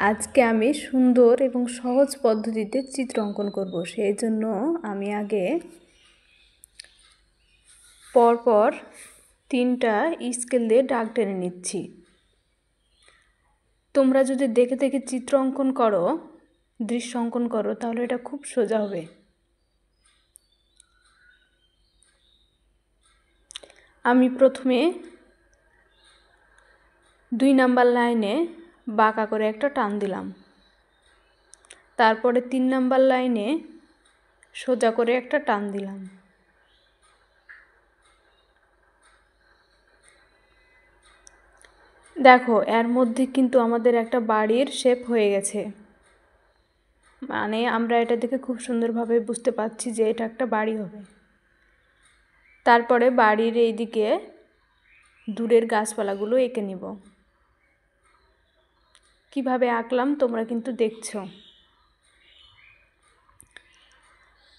আজকে আমি সুন্দর এবং সহজ পদ্ধতিতে চিত্র অঙ্কন করব। সেই জন্য আমি আগে পরপর 3টা স্কেল দিয়ে দাগ টেনে নিচ্ছি। তোমরা যদি দেখে দেখে চিত্র অঙ্কন করো, দৃশ্য অঙ্কন করো, তাহলে এটা খুব সোজা হবে। আমি প্রথমে 2 নাম্বার লাইনে বাঁকা করে একটা টান দিলাম, তারপরে 3 নাম্বার লাইনে সোজা করে একটা টান দিলাম, দেখো এর মধ্যে কিন্তু আমাদের একটা বাড়ির শেপ হয়ে গেছে। মানে আমরা এটা দেখে খুব সুন্দরভাবে বুঝতে পারছি যে এটা একটা বাড়ি হবে। তারপরে বাড়ির এইদিকে দূরের গাছপালাগুলো এঁকে নিব। কিভাবে আঁকলাম তোমরা কিন্তু দেখছো।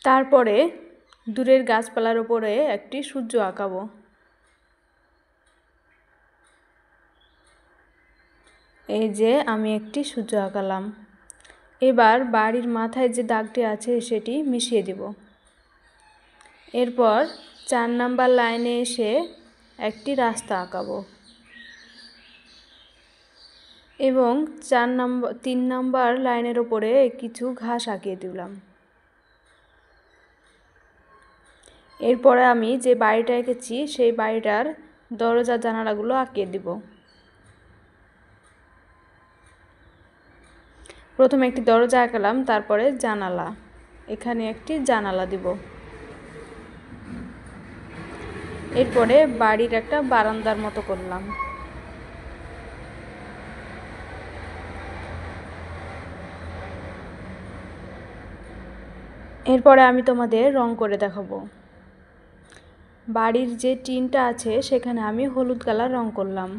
তারপরে দূরের গাছপালার উপরে একটি সূর্য আঁকাবো। এই যে আমি একটি সূর্য আঁকালাম। এবার বাড়ির মাথায় যে দাগটি আছে সেটি মিশিয়ে দেব। এরপর 4 নাম্বার লাইনে এসে একটি রাস্তা আঁকাবো এবং 3 নাম্বার লাইনের উপরে কিছু ঘাস আঁকিয়ে দিলাম। এরপরে আমি যে বাড়িটা এঁকেছি সেই বাড়িটার দরজা জানালাগুলো আঁকিয়ে দিব। প্রথমে একটি দরজা আঁকালাম, তারপরে জানালা, এখানে একটি জানালা দিব। এরপরে বাড়ির একটা বারান্দার মতো করলাম। এরপরে আমি তোমাদের রং করে দেখাবো। বাড়ির যে টিনটা আছে সেখানে আমি হলুদ কালার রং করলাম।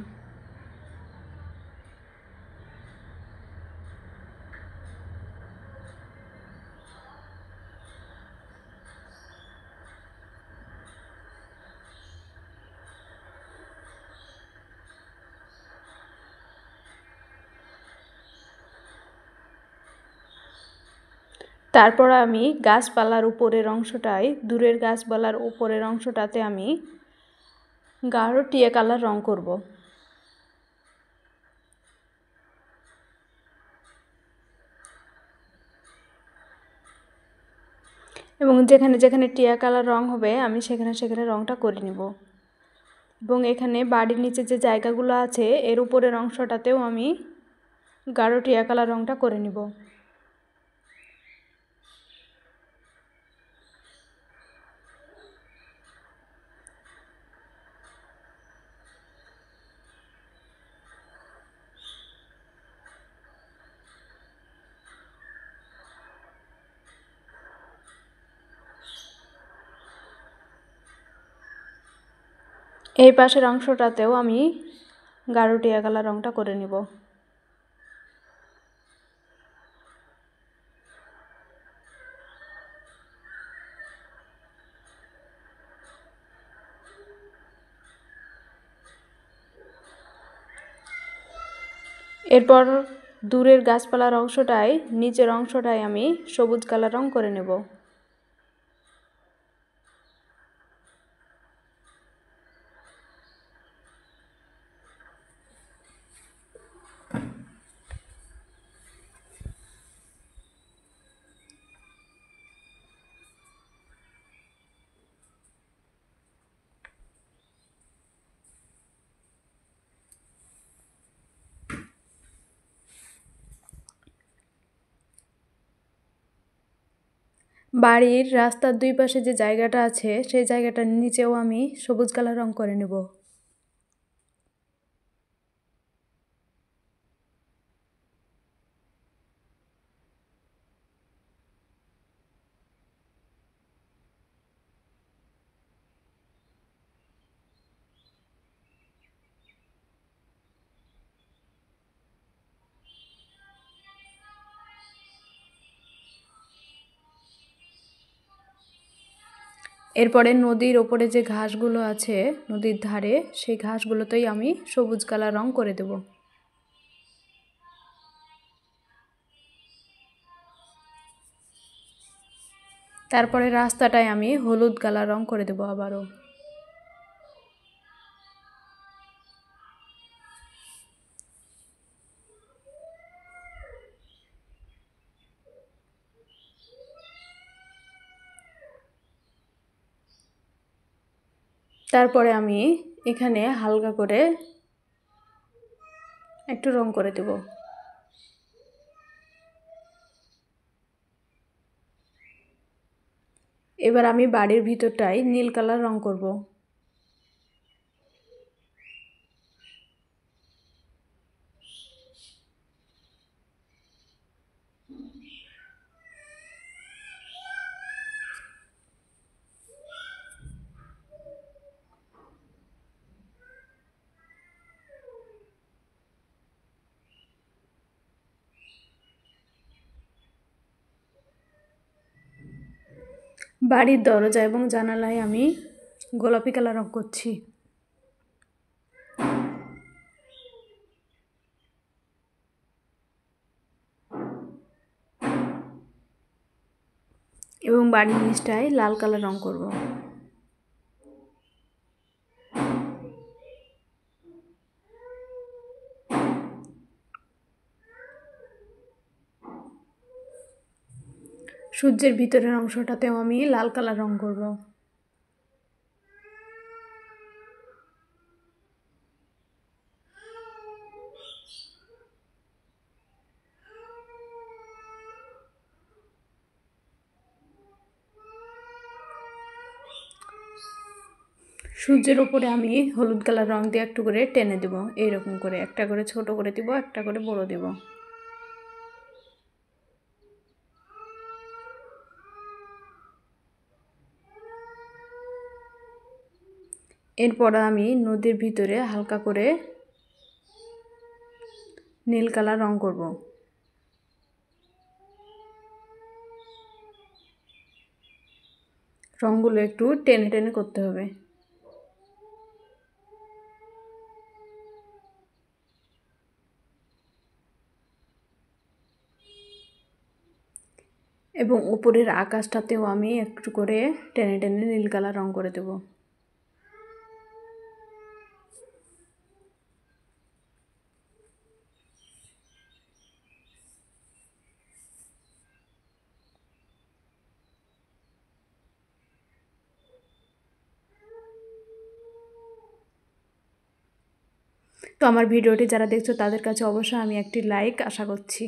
তারপর আমি গাছপালার উপরের অংশটায়, দূরের গাছপালার উপরের অংশটাতে আমি গাঢ় টিয়া কালার রং করব। এবং যেখানে যেখানে টিয়া কালার রং হবে আমি সেখানে সেখানে রংটা করে নিব। এবং এখানে বাড়ির নিচে যে জায়গাগুলো আছে এর উপরের অংশটাতেও আমি গাঢ় টিয়া কালার রংটা করে নিব। এই পাশের অংশটাতেও আমি গাঢ় টিয়া কালার রংটা করে নিব। এরপর দূরের গাছপালার অংশটায়, নিচের অংশটায় আমি সবুজ কালার রং করে নেব। বাড়ির রাস্তার 2 পাশে যে জায়গাটা আছে সেই জায়গাটার নিচেও আমি সবুজ কালার রং করে নেব। এরপরে নদীর ওপরে যে ঘাসগুলো আছে নদীর ধারে, সেই ঘাসগুলোতেই আমি সবুজ কালার রং করে দেব। তারপরে রাস্তাটায় আমি হলুদ কালার রং করে দেব আবারও। তারপরে আমি এখানে হালকা করে একটু রং করে দেব। এবার আমি বাড়ির ভিতরটায় নীল কালার রং করব। বাড়ির দরজা এবং জানালায় আমি গোলাপি কালার রং করছি। এবং বাড়ির নিচটায় লাল কালার রং করব। সূর্যের ভিতরের অংশটাতেও আমি লাল কালার রং করব। সূর্যের উপরে আমি হলুদ কালার রং দিয়ে একটু করে টেনে দেব, এইরকম করে একটা করে ছোট করে দিব, একটা করে বড় দেব। এরপর আমি নদীর ভিতরে হালকা করে নীল কালার রং করব। রঙগুলো একটু টেনে টেনে করতে হবে। এবং উপরের আকাশটাতেও আমি একটু করে টেনে টেনে নীল কালার রং করে দেব। তো আমার ভিডিওটি যারা দেখছো তাদের কাছে অবশ্যই আমি একটি লাইক আশা করছি।